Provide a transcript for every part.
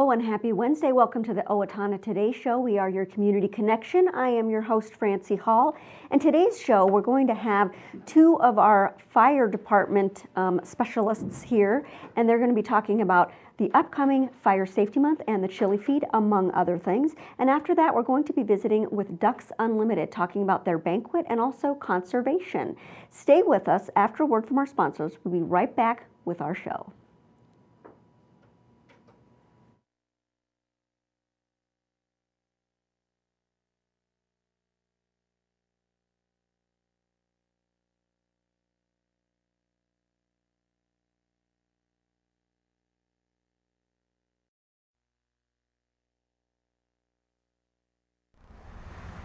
Hello and happy Wednesday. Welcome to the Owatonna Today Show. We are your community connection. I am your host, Francy Hall. And today's show, we're going to have two of our fire department specialists here, and they're going to be talking about the upcoming Fire Safety Month and the chili feed, among other things. And after that, we're going to be visiting with Ducks Unlimited, talking about their banquet and also conservation. Stay with us. After a word from our sponsors, we'll be right back with our show.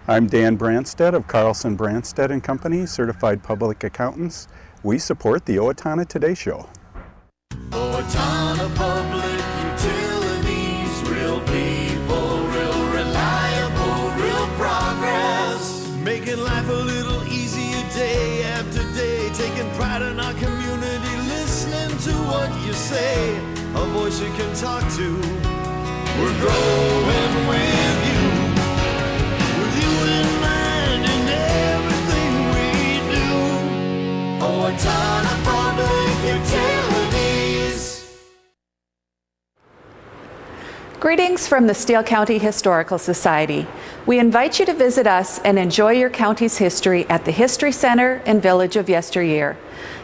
I'm Dan Branstead of Carlson, Branstead & Company, Certified Public Accountants. We support the Owatonna Today Show. Owatonna Public Utilities, real people, real reliable, real progress. Making life a little easier day after day, taking pride in our community, listening to what you say, a voice you can talk to. We're growing with you. Owatonna Public Utilities. Greetings from the Steele County Historical Society. We invite you to visit us and enjoy your county's history at the History Center and Village of Yesteryear.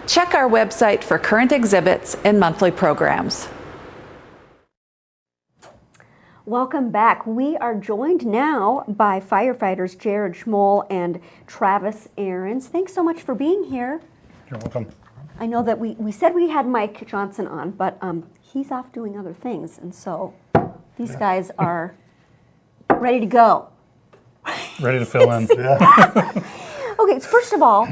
Check our website for current exhibits and monthly programs. Welcome back. We are joined now by firefighters Jarrod, Schmoll, and Travis Ahrens. Thanks so much for being here. You're welcome. I know that we said we had Mike Johnson on, but he's off doing other things, and so these guys are ready to go. Ready to fill in. Okay, so first of all,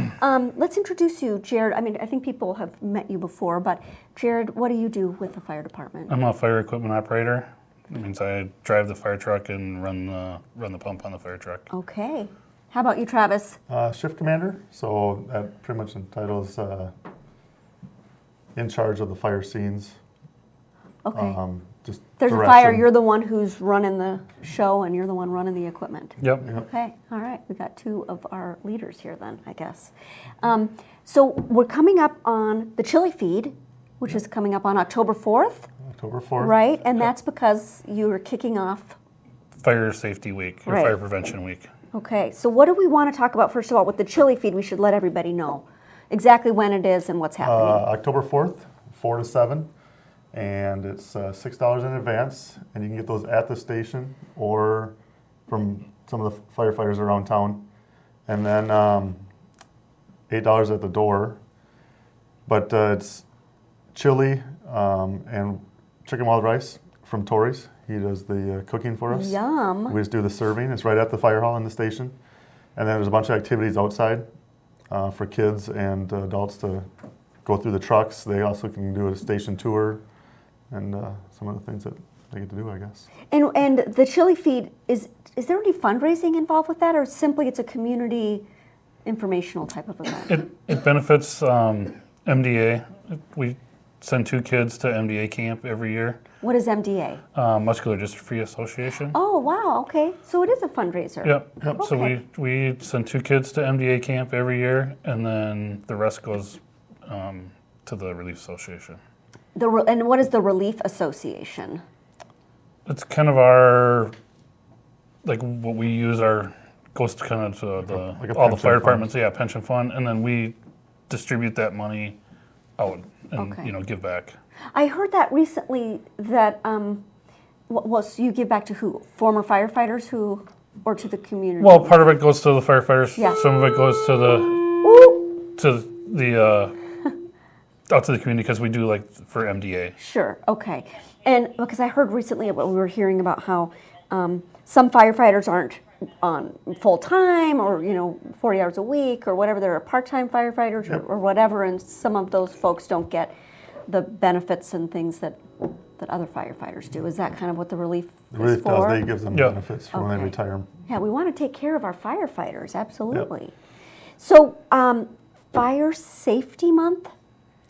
let's introduce you, Jarrod. I mean, I think people have met you before, but Jarrod, what do you do with the fire department? I'm a fire equipment operator. That means I drive the fire truck and run the pump on the fire truck. Okay. How about you, Travis? Shift commander, so that pretty much entitles in charge of the fire scenes. Okay. Just There's direction. a fire, you're the one who's running the show, and you're the one running the equipment. Yep. Okay, all right. We got two of our leaders here then, I guess. So we're coming up on the chili feed, which is coming up on October 4th. October 4th. Right, and that's because you're kicking off. Fire safety week, or Right. fire prevention week. Okay, so what do we want to talk about first of all with the chili feed? We should let everybody know exactly when it is and what's happening. October 4th, 4 to 7, and it's $6 in advance, and you can get those at the station or from some of the firefighters around town, and then $8 at the door. But it's chili and chicken wild rice from Tori's. He does the cooking for us. Yum. We just do the serving. It's right at the fire hall in the station. And then there's a bunch of activities outside for kids and adults to go through the trucks. They also can do a station tour and some of the things that they get to do, I guess. And the chili feed, is there any fundraising involved with that, or simply it's a community informational type of event? It benefits MDA. We send 2 kids to MDA camp every year. What is MDA? Muscular Dystrophy Association. Oh, wow, okay. So it is a fundraiser. Yep. Okay. So we send 2 kids to MDA camp every year, and then the rest goes to the Relief Association. And what is the Relief Association? It's kind of our, like what we use goes to kind of to Like a all the pension fire fund. departments, pension fund, and then we distribute that money out and Okay. give back. I heard that recently that, so you give back to who? Former firefighters or to the community? Well, part of it goes to the firefighters. Yeah. Some of it goes to Ooh. out to the community because we do like for MDA. Sure, okay. And because I heard recently we were hearing about how some firefighters aren't on full-time or 40 hours a week or whatever, they're part-time firefighters or whatever, and some of those folks don't get the benefits and things that other firefighters do. Is that kind of what the relief The relief is for? does. They give them benefits for when they Okay. retire. Yeah, we want to take care of our firefighters, absolutely. So, Fire Safety Month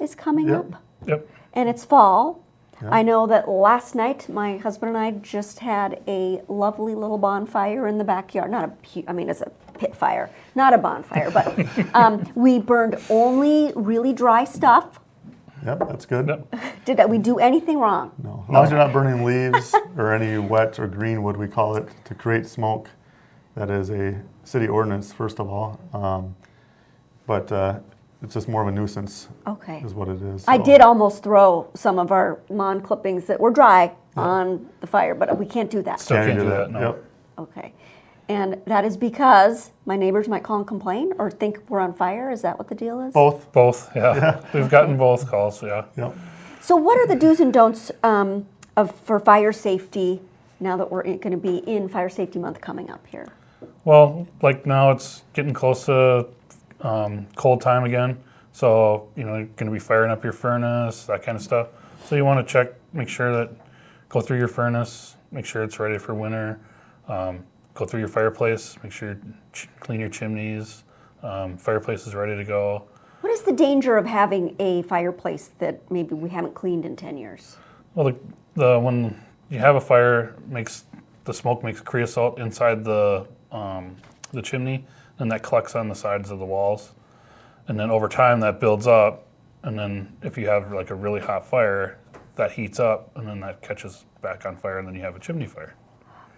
is coming up, Yep. and it's fall. I know that last night my husband and I just had a lovely little bonfire in the backyard. It's a pit fire, not a bonfire, but we burned only really dry stuff. Yep, that's good. Yep. Did we do anything wrong? No, as long as you're not burning leaves or any wet or green wood, we call it, to create smoke. That is a city ordinance, first of all. But it's just more of a nuisance, Okay. is what it is. I So- did almost throw some of our lawn clippings that were dry on the fire, but we can't do that. Still can't do that, no. Yep. Okay. And that is because my neighbors might call and complain or think we're on fire? Is that what the deal is? Both. Both, yeah. We've gotten both calls, yeah. Yep. So what are the do's and don'ts for fire safety now that we're going to be in Fire Safety Month coming up here? Well, like now it's getting close to cold time again. So, you're going to be firing up your furnace, that kind of stuff. So you want to check, make sure that, go through your furnace, make sure it's ready for winter. Go through your fireplace, make sure you clean your chimneys. Fireplace is ready to go. What is the danger of having a fireplace that maybe we haven't cleaned in 10 years? Well, when you have a fire, the smoke makes creosote inside the chimney, and that collects on the sides of the walls. And then over time that builds up, and then if you have like a really hot fire, that heats up, and then that catches back on fire, and then you have a chimney fire.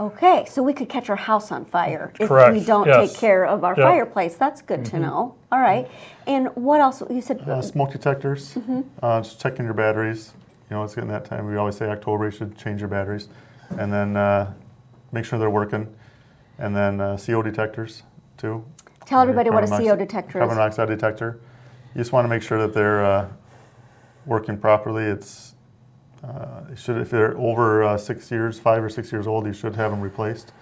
Okay, so we could catch our house on fire if Correct, we don't yes. take care of our Yep. fireplace. That's good to know. All right. And what else? You said Smoke detectors, just checking your batteries. It's getting that time. We always say October, you should change your batteries. And then make sure they're working. And then CO detectors, too. Tell everybody what a Carbon CO monoxide- detector Carbon is. monoxide detector. You just want to make sure that they're working properly. If they're over 6 years, 5 or 6 years old, you should have them replaced.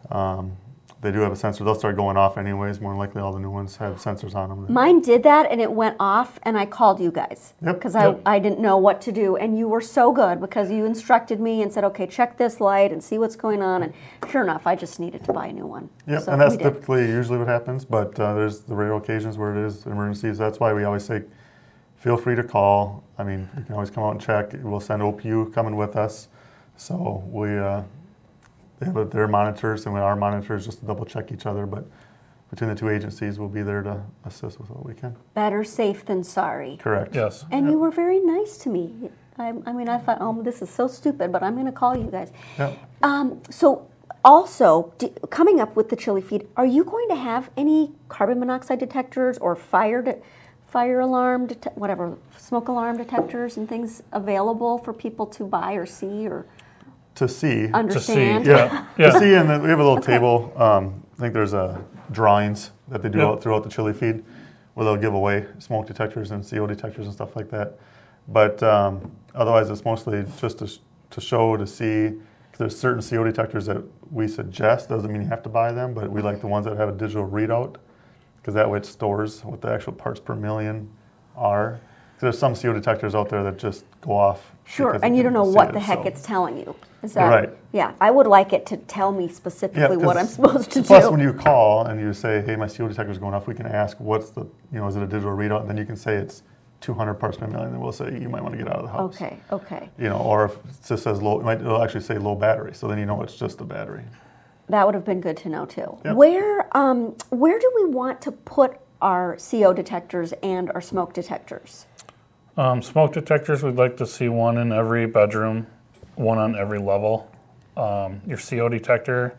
They do have a sensor. They'll start going off anyways. More than likely, all the new ones have sensors on them. Mine did that, and it went off, and I called you guys Yep. because Yep. I didn't know what to do, and you were so good because you instructed me and said, okay, check this light and see what's going on, and sure enough, I just needed to buy a new one. Yep, So and that's we did. typically usually what happens, but there's the rare occasions where it is emergencies. That's why we always say, feel free to call. I mean, you can always come out and check. We'll send OPU coming with us. So they have their monitors and our monitors just to double check each other, but between the two agencies, we'll be there to assist with what we can. Better safe than sorry. Correct. Yes. And you were very nice to me. I thought, oh, this is so stupid, but I'm going to call you guys. Yep. So also, coming up with the chili feed, are you going to have any carbon monoxide detectors or fire alarm, smoke alarm detectors and things available for people to buy or see or To see. understand? Yeah. Yeah. To see, and then we have a little table. I think there's drawings that they do Yep. throughout the chili feed where they'll give away smoke detectors and CO detectors and stuff like that. But otherwise, it's mostly just to show, to see. 'Cause there's certain CO detectors that we suggest. Doesn't mean you have to buy them, but we like the ones that have a digital readout because that way it stores what the actual parts per million are. 'Cause there's some CO detectors out there that just go off. Sure, because and it you don't know can what see the it, heck so. it's telling you. Is that Right. Yeah, I would like it to tell me specifically what 'cause I'm supposed to plus do. when you call and you say, hey, my CO detector's going off, we can ask is it a digital readout? And then you can say it's 200 parts per million, and we'll say you might want to get out of the house. Okay. Or if it just says low, it'll actually say low battery, so then you know it's just the battery. That would have been good to know too. Yep. Where do we want to put our CO detectors and our smoke detectors? Smoke detectors, we'd like to see one in every bedroom, one on every level. Your CO detector,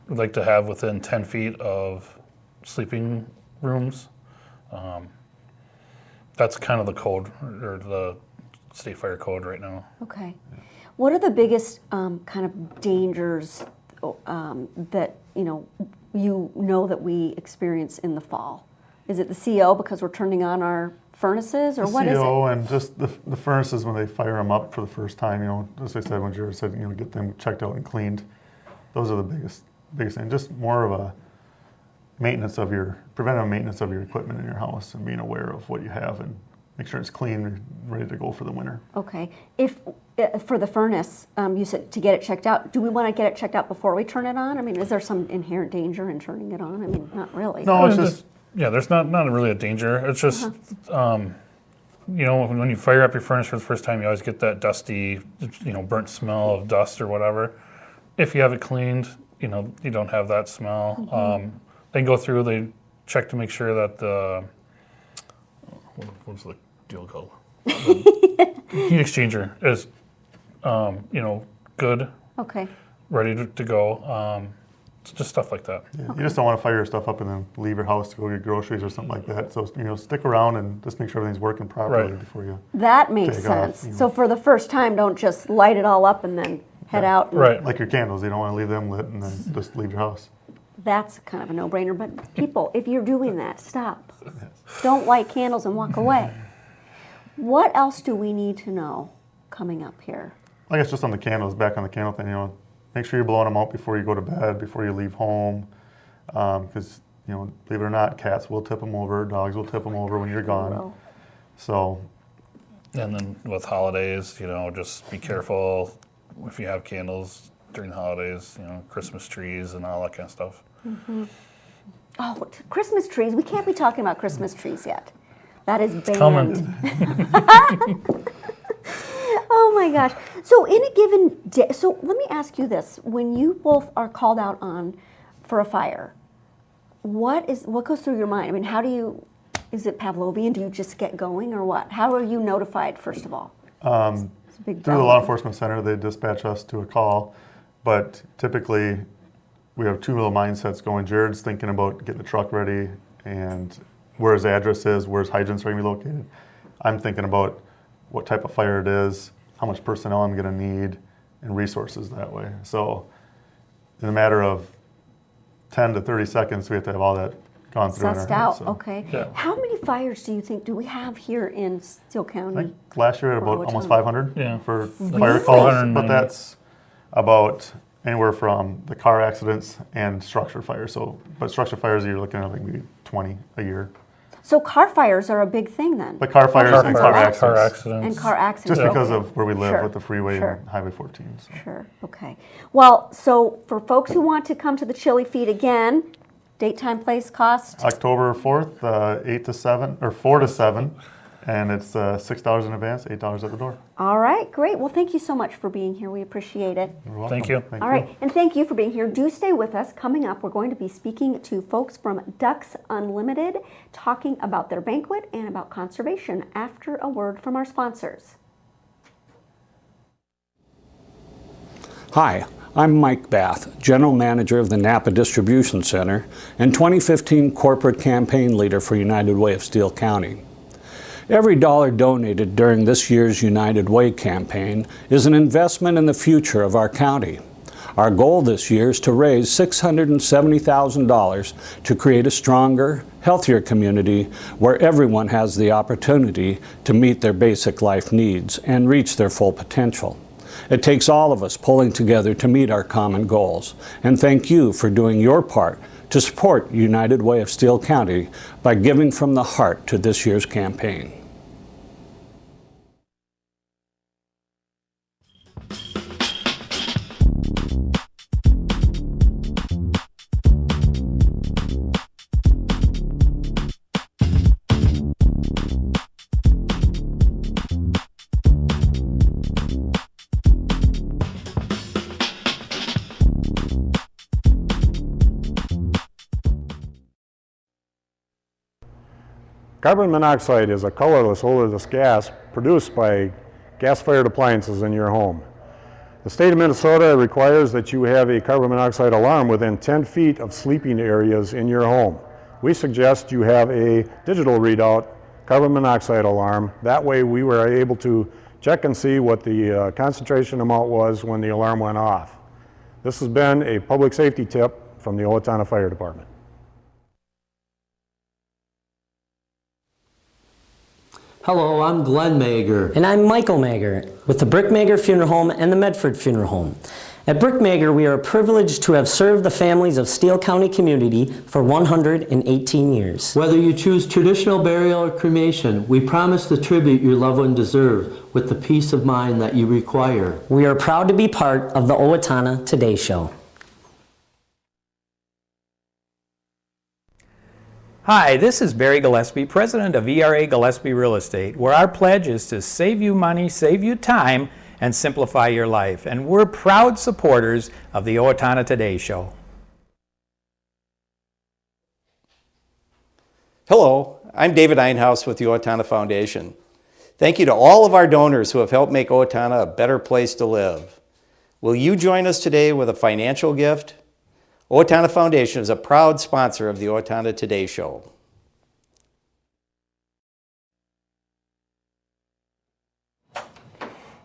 we'd like to have within 10 feet of sleeping rooms. That's kind of the code, or the state fire code right now. Okay. What are the biggest kind of dangers that that we experience in the fall? Is it the CO because we're turning on our furnaces, or what is CO it? and just the furnaces when they fire them up for the first time, as I said, when Jarrod said, get them checked out and cleaned. Those are the biggest thing. Just more of a preventive maintenance of your equipment in your house and being aware of what you have and make sure it's clean, ready to go for the winter. Okay. If for the furnace, you said to get it checked out. Do we want to get it checked out before we turn it on? I mean, is there some inherent danger in turning it on? I mean, not really. No, it's just Yeah, there's not really a danger. It's just you know, when you fire up your furnace for the first time, you always get that dusty, you know, burnt smell of dust or whatever. If you have it cleaned, you know, you don't have that smell. They go through, they check to make sure that the, what's the deal called? The heat exchanger is, you know, good, Okay. ready to go. It's just stuff like that. Yeah, you just don't want to fire your stuff up and then leave your house to go get groceries or something like that. So, you know, stick around and just make sure everything's working properly Right. before you. That makes Take off, sense. you know. So for the first time, don't just light it all up and then head out. and- Right. Like your candles, you don't want to leave them lit and then just leave your house. That's kind of a no-brainer. But people, if you're doing that, stop. Don't light candles and walk away. What else do we need to know coming up here? I guess just on the candles, back on the candle thing, you know, make sure you're blowing them out before you go to bed, before you leave home. Because, you know, believe it or not, cats will tip them over, dogs will tip them over when you're gone. Well, So, And then with holidays, you know, just be careful if you have candles during the holidays, you know, Christmas trees and all that kind of stuff. oh, Christmas trees. We can't be talking about Christmas trees yet. That is banned. Coming. Oh my gosh. So in a given day, so let me ask you this. When you both are called out on for a fire, what goes through your mind? I mean, how do you, is it Pavlovian? Do you just get going or what? How are you notified, first of all? It's a big through the bell. law enforcement center, they dispatch us to a call. But typically, we have two little mindsets going. Jarrod's thinking about getting the truck ready and where his address is, where his hydrants are going to be located. I'm thinking about what type of fire it is, how much personnel I'm going to need, and resources that way. So in a matter of 10 to 30 seconds, we have to have all that gone through. in our Sussed head, out, so. okay. Yeah. How many fires do we have here in Steele I County? think last year we had about Owatonna. almost 500 Yeah. for Really? fire calls, 490. but that's about anywhere from the car accidents and structure fires. So, but structure fires, you're looking at like maybe 20 a year. So car fires are a big thing then? But car fires and car accidents. Car accidents. And car accidents. Just because okay. of where we live Sure, with the freeway sure. and Highway 14. So. Sure, okay. Well, so for folks who want to come to the Chili Feed again, date, time, place, cost? October 4th, 8 to 7, or 4 to 7, and it's $6 in advance, $8 at the door. All right, great. Well, thank you so much for being here. We appreciate it. You're welcome. Thank you. All right, and thank you for being here. Do stay with us. Coming up, we're going to be speaking to folks from Ducks Unlimited, talking about their banquet and about conservation after a word from our sponsors. Hi, I'm Mike Bath, General Manager of the Napa Distribution Center and 2015 Corporate Campaign Leader for United Way of Steele County. Every dollar donated during this year's United Way campaign is an investment in the future of our county. Our goal this year is to raise $670,000 to create a stronger, healthier community where everyone has the opportunity to meet their basic life needs and reach their full potential. It takes all of us pulling together to meet our common goals. And thank you for doing your part to support United Way of Steele County by giving from the heart to this year's campaign. Carbon monoxide is a colorless, odorless gas produced by gas-fired appliances in your home. The state of Minnesota requires that you have a carbon monoxide alarm within 10 feet of sleeping areas in your home. We suggest you have a digital readout carbon monoxide alarm. That way we were able to check and see what the concentration amount was when the alarm went off. This has been a public safety tip from the Owatonna Fire Department. Hello, I'm Glenn Mager. And I'm Michael Mager with the Brickmager Funeral Home and the Medford Funeral Home. At Brickmager, we are privileged to have served the families of Steele County community for 118 years. Whether you choose traditional burial or cremation, we promise the tribute your loved one deserves with the peace of mind that you require. We are proud to be part of the Owatonna Today Show. Hi, this is Barry Gillespie, president of ERA Gillespie Real Estate, where our pledge is to save you money, save you time, and simplify your life. And we're proud supporters of the Owatonna Today Show. Hello, I'm David Einhaus with the Owatonna Foundation. Thank you to all of our donors who have helped make Owatonna a better place to live. Will you join us today with a financial gift? Owatonna Foundation is a proud sponsor of the Owatonna Today Show.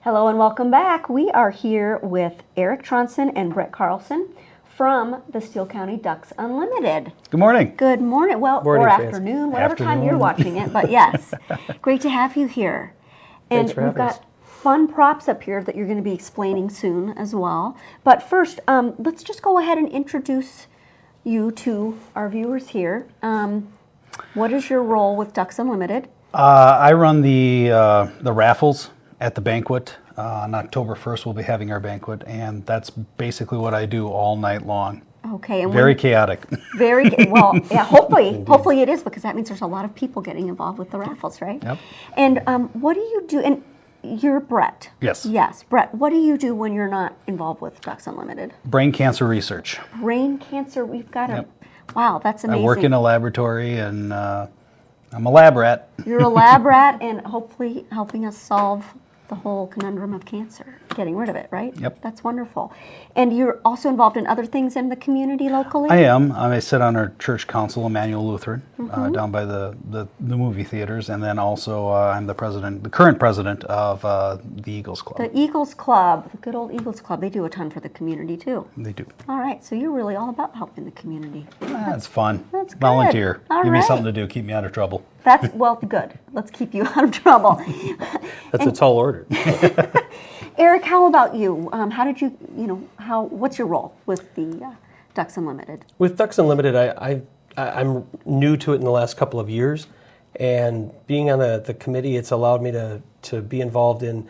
Hello and welcome back. We are here with Eric Thronson and Brett Carlson from the Steele County Ducks Unlimited. Good morning. Good morning. Well, Morning, or Francy. afternoon, whatever time you're watching it, but yes. Great to have you here. And Thanks for we've having us. got fun props up here that you're going to be explaining soon as well. But first, let's just go ahead and introduce you to our viewers here. What is your role with Ducks Unlimited? I run the raffles at the banquet. On October 1st, we'll be having our banquet, and that's basically what I do all night long. Okay. And Very chaotic. Very well. Yeah. Hopefully it is, because that means there's a lot of people getting involved with the raffles, right? Yep. And what do you do? And you're Brett. Yes. Yes, Brett. What do you do when you're not involved with Ducks Unlimited? Brain cancer research. Brain cancer. We've got Yep. Wow, that's amazing. I work in a laboratory, and I'm a lab rat. You're a lab rat, and hopefully helping us solve the whole conundrum of cancer, getting rid of it, right? Yep. That's wonderful. And you're also involved in other things in the community locally? I am. I sit on our church council, Emmanuel Lutheran, Mm-hmm. down by the movie theaters, and then also I'm the current president of the Eagles Club. The Eagles Club, the good old Eagles Club, they do a ton for the community too. They do. All right, so you're really all about helping the community. That's fun. That's good. Volunteer. All Give me right. something to do. Keep me out of trouble. That's, well, good. Let's keep you out of trouble. That's a tall order. Eric, how about you? How did you, what's your role with the Ducks Unlimited? With Ducks Unlimited, I'm new to it in the last couple of years, and being on the committee, it's allowed me to be involved in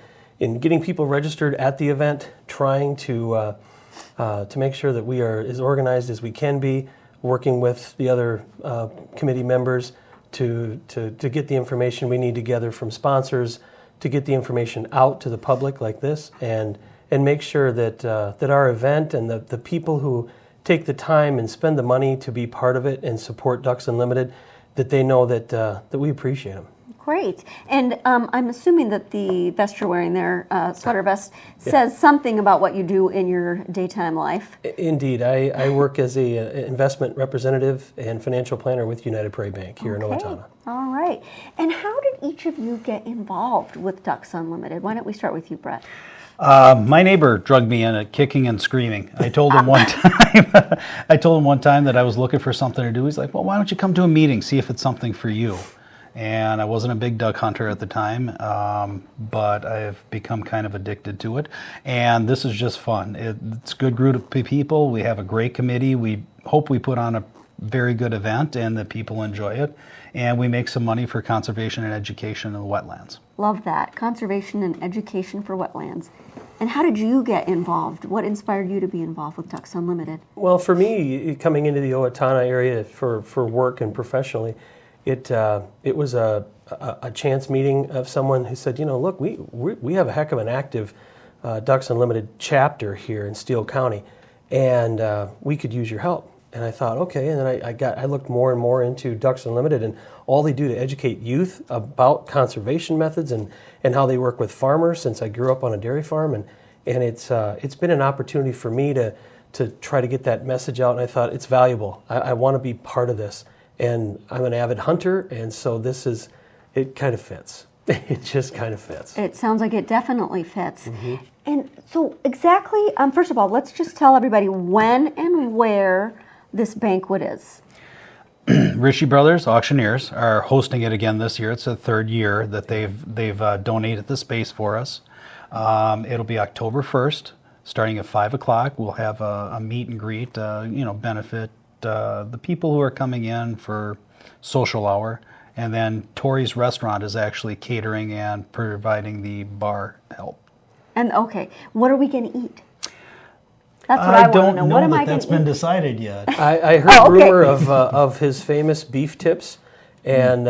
getting people registered at the event, trying to make sure that we are as organized as we can be, working with the other committee members to get the information we need together from sponsors, to get the information out to the public like this, and make sure that our event and the people who take the time and spend the money to be part of it and support Ducks Unlimited, that they know that we appreciate them. Great. And I'm assuming that the vest you're wearing there, sweater vest, says something about what you do in your daytime life. Indeed. I work as a investment representative and financial planner with United Prairie Bank here in Owatonna. All right. And how did each of you get involved with Ducks Unlimited? Why don't we start with you, Brett? My neighbor drugged me in, kicking and screaming. I told him one time that I was looking for something to do. He's like, "Well, why don't you come to a meeting, see if it's something for you?" And I wasn't a big duck hunter at the time, but I've become kind of addicted to it. And this is just fun. It's a good group of people. We have a great committee. We hope we put on a very good event and that people enjoy it. And we make some money for conservation and education in the wetlands. Love that. Conservation and education for wetlands. And how did you get involved? What inspired you to be involved with Ducks Unlimited? Well, for me, coming into the Owatonna area for work and professionally, it was a chance meeting of someone who said, look, we have a heck of an active Ducks Unlimited chapter here in Steele County, and we could use your help. And I thought, okay, and then I looked more and more into Ducks Unlimited and all they do to educate youth about conservation methods and how they work with farmers, since I grew up on a dairy farm, and it's been an opportunity for me to try to get that message out, and I thought it's valuable. I want to be part of this, and I'm an avid hunter, and so it kind of fits. It just kind of fits. It sounds like it definitely fits. Mm-hmm. And so exactly, first of all, let's just tell everybody when and where this banquet is. Ritchie Brothers Auctioneers are hosting it again this year. It's the third year that they've donated the space for us. It'll be October 1st, starting at 5 o'clock. We'll have a meet and greet, benefit the people who are coming in for social hour. And then Tori's Restaurant is actually catering and providing the bar help. And okay, what are we going to eat? That's what I want to don't know. know What am that I going that's to been eat? decided yet. I heard rumor of his famous beef tips, and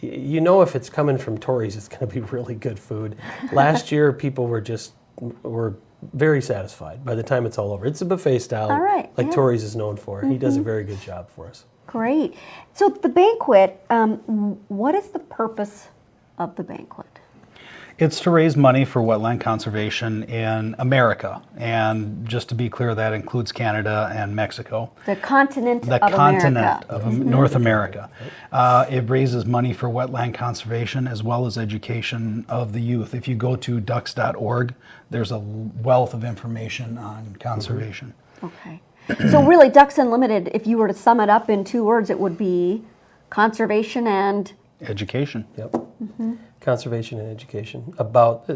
you know if it's coming from Torrey's, it's going to be really good food. Last year, people were very satisfied by the time it's all over. It's a buffet style, All right, like yeah. Torrey's is known for. He does a very good job for us. Great. So the banquet, what is the purpose of the banquet? It's to raise money for wetland conservation in America. And just to be clear, that includes Canada and Mexico. The continent The of continent America. of North America. It raises money for wetland conservation as well as education of the youth. If you go to ducks.org, there's a wealth of information on conservation. Okay. So really, Ducks Unlimited, if you were to sum it up in 2 words, it would be conservation and... Education. Yep. Conservation and education, about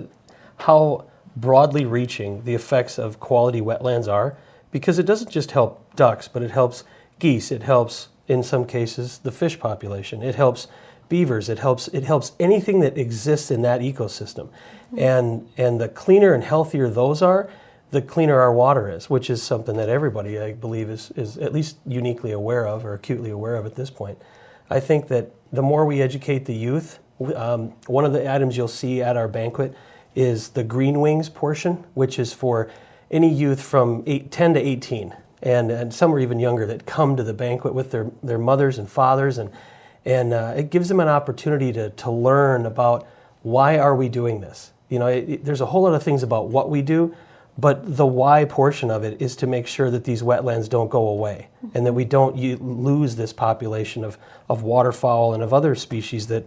how broadly reaching the effects of quality wetlands are, because it doesn't just help ducks, but it helps geese, it helps, in some cases, the fish population, it helps beavers, it helps anything that exists in that ecosystem. And the cleaner and healthier those are, the cleaner our water is, which is something that everybody, I believe, is at least uniquely aware of or acutely aware of at this point. I think that the more we educate the youth, one of the items you'll see at our banquet is the Green Wings portion, which is for any youth from 10 to 18, and some are even younger that come to the banquet with their mothers and fathers, and it gives them an opportunity to learn about why are we doing this. You know, there's a whole lot of things about what we do, but the why portion of it is to make sure that these wetlands don't go away and that we don't lose this population of waterfowl and of other species that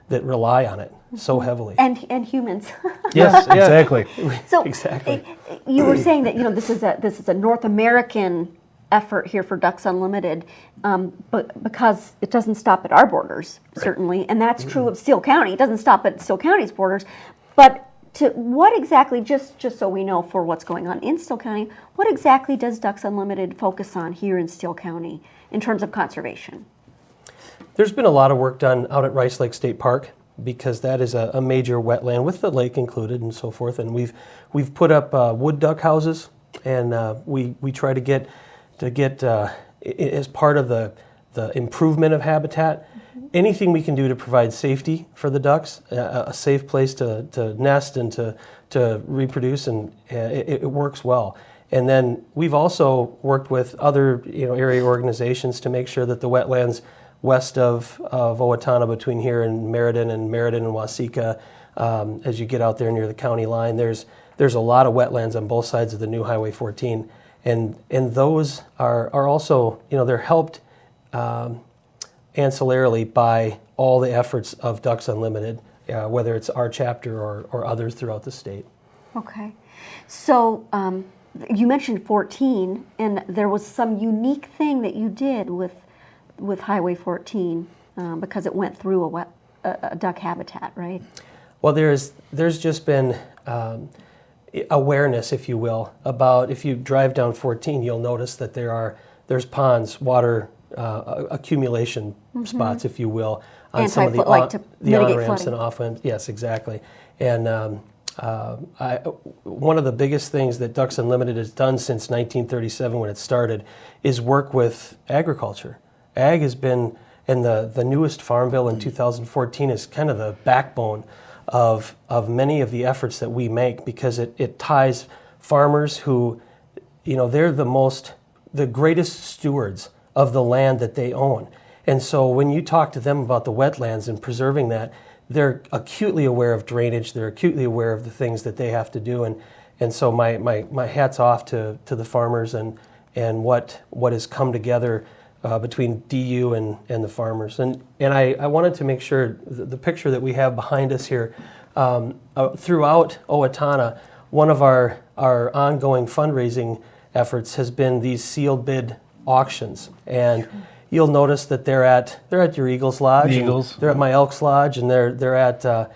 rely on it so heavily. And humans. Yes, exactly. So Exactly. You were saying that this is a North American effort here for Ducks Unlimited, but because it doesn't stop at our borders, certainly, and that's true of Steele County. It doesn't stop at Steele County's borders, but to what exactly, just so we know for what's going on in Steele County, what exactly does Ducks Unlimited focus on here in Steele County in terms of conservation? There's been a lot of work done out at Rice Lake State Park because that is a major wetland with the lake included and so forth. And we've put up wood duck houses, and we try to get as part of the improvement of habitat, anything we can do to provide safety for the ducks, a safe place to nest and to reproduce, and it works well. And then we've also worked with other area organizations to make sure that the wetlands west of Owatonna, between here and Meriden and Waseca, as you get out there near the county line, there's a lot of wetlands on both sides of the new Highway 14, and those are also they're helped ancillarily by all the efforts of Ducks Unlimited, whether it's our chapter or others throughout the state. Okay. So you mentioned 14, and there was some unique thing that you did with Highway 14 because it went through a duck habitat, right? Well, there's just been awareness, if you will, about if you drive down 14, you'll notice that there's ponds, water accumulation spots, if you will, on some of the on-ramps and off-ramps. Yes, exactly. And one of the biggest things that Ducks Unlimited has done since 1937 when it started is work with agriculture. Ag has been, and the newest Farm Bill in 2014 is kind of the backbone of many of the efforts that we make, because it ties farmers who, they're the greatest stewards of the land that they own. And so when you talk to them about the wetlands and preserving that, they're acutely aware of drainage, they're acutely aware of the things that they have to do. And so my hat's off to the farmers and what has come together between DU and the farmers. And I wanted to make sure the picture that we have behind us here, throughout Owatonna, one of our ongoing fundraising efforts has been these sealed bid auctions. And you'll notice that they're at your Eagles Lodge, they're at my Elks Lodge, and they're at the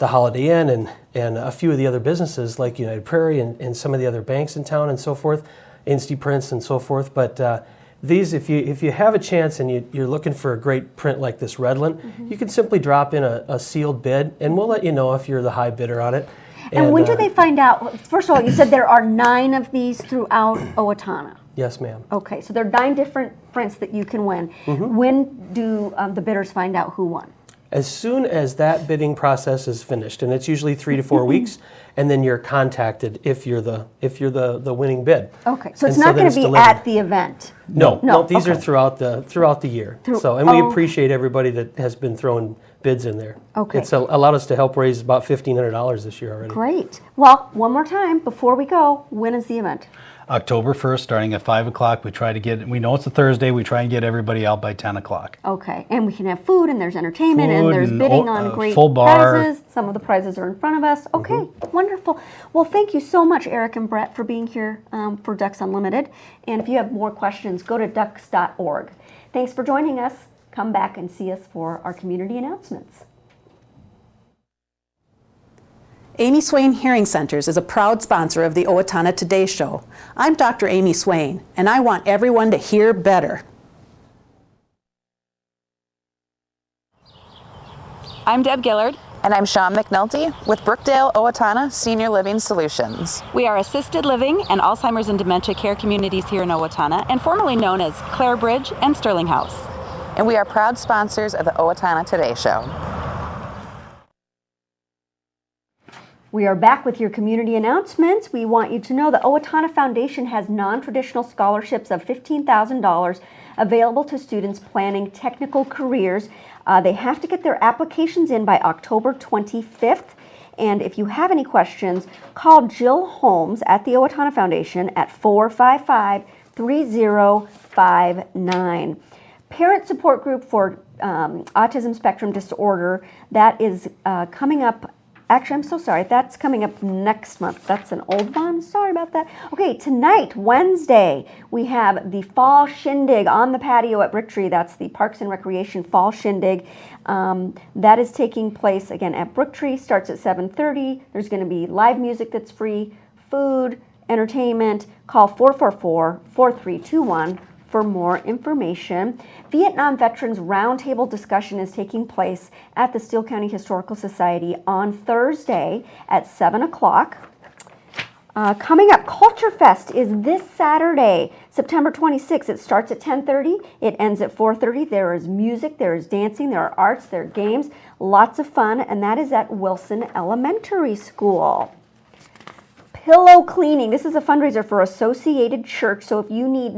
Holiday Inn and a few of the other businesses like United Prairie and some of the other banks in town and so forth, Insty Prints and so forth. But these, if you have a chance and you're looking for a great print like this Redland, you can simply drop in a sealed bid, and we'll let you know if you're the high bidder on it. And when do they find out? First of all, you said there are 9 of these throughout Owatonna. Yes, ma'am. Okay, so there are 9 different prints that you can win. When do the bidders find out who won? As soon as that bidding process is finished, and it's usually 3 to 4 weeks, and then you're contacted if you're the winning bid. Okay, so it's not going to be at the event. No, these okay. are throughout the year. And we appreciate everybody that has been throwing bids in there. Okay. It's allowed us to help raise about $1,500 this year already. Great. Well, one more time before we go, when is the event? October 1st, starting at 5 o'clock. We know it's a Thursday, we try and get everybody out by 10 o'clock. Okay, and we can have food, and there's entertainment, and there's bidding on great full bar. prizes. Some of the prizes are in front of us. Okay, wonderful. Well, thank you so much, Eric and Brett, for being here for Ducks Unlimited. And if you have more questions, go to ducks.org. Thanks for joining us. Come back and see us for our community announcements. Amy Swain Hearing Centers is a proud sponsor of the Owatonna Today Show. I'm Dr. Amy Swain, and I want everyone to hear better. I'm Deb Gillard. And I'm Sean McNulty with Brookdale Owatonna Senior Living Solutions. We are assisted living and Alzheimer's and dementia care communities here in Owatonna, and formerly known as Clare Bridge and Sterling House. And we are proud sponsors of the Owatonna Today Show. We are back with your community announcements. We want you to know the Owatonna Foundation has non-traditional scholarships of $15,000 available to students planning technical careers. They have to get their applications in by October 25th. And if you have any questions, call Jill Holmes at the Owatonna Foundation at 455-3059. Parent Support Group for Autism Spectrum Disorder, that is coming up. Actually, I'm so sorry. That's coming up next month. That's an old one. Sorry about that. Okay, tonight, Wednesday, we have the Fall Shindig on the patio at Brooktree. That's the Parks and Recreation Fall Shindig. That is taking place, again, at Brooktree. Starts at 7:30. There's going to be live music that's free, food, entertainment. Call 444-4321 for more information. Vietnam Veterans Roundtable discussion is taking place at the Steele County Historical Society on Thursday at 7 o'clock. Coming up, Culture Fest is this Saturday, September 26th. It starts at 10:30. It ends at 4:30. There is music, there is dancing, there are arts, there are games, lots of fun, and that is at Wilson Elementary School. Pillow cleaning. This is a fundraiser for Associated Church. So if you need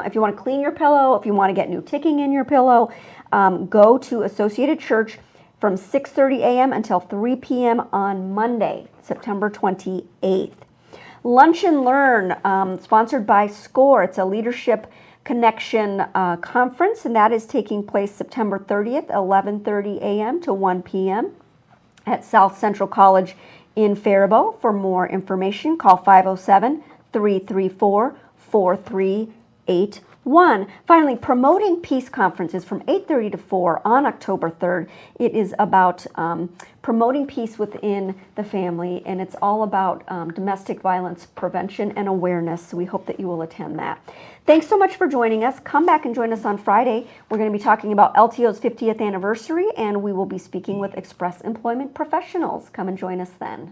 if you want to clean your pillow, if you want to get new ticking in your pillow, go to Associated Church from 6:30 a.m. until 3 p.m. on Monday, September 28th. Lunch and Learn, sponsored by SCORE. It's a leadership connection conference, and that is taking place September 30th, 11:30 a.m. to 1 p.m. at South Central College in Faribault. For more information, call 507-334-4381. Finally, Promoting Peace Conferences from 8:30 to 4 on October 3rd. It is about promoting peace within the family, and it's all about domestic violence prevention and awareness. So we hope that you will attend that. Thanks so much for joining us. Come back and join us on Friday. We're going to be talking about LTO's 50th anniversary, and we will be speaking with Express Employment Professionals. Come and join us then.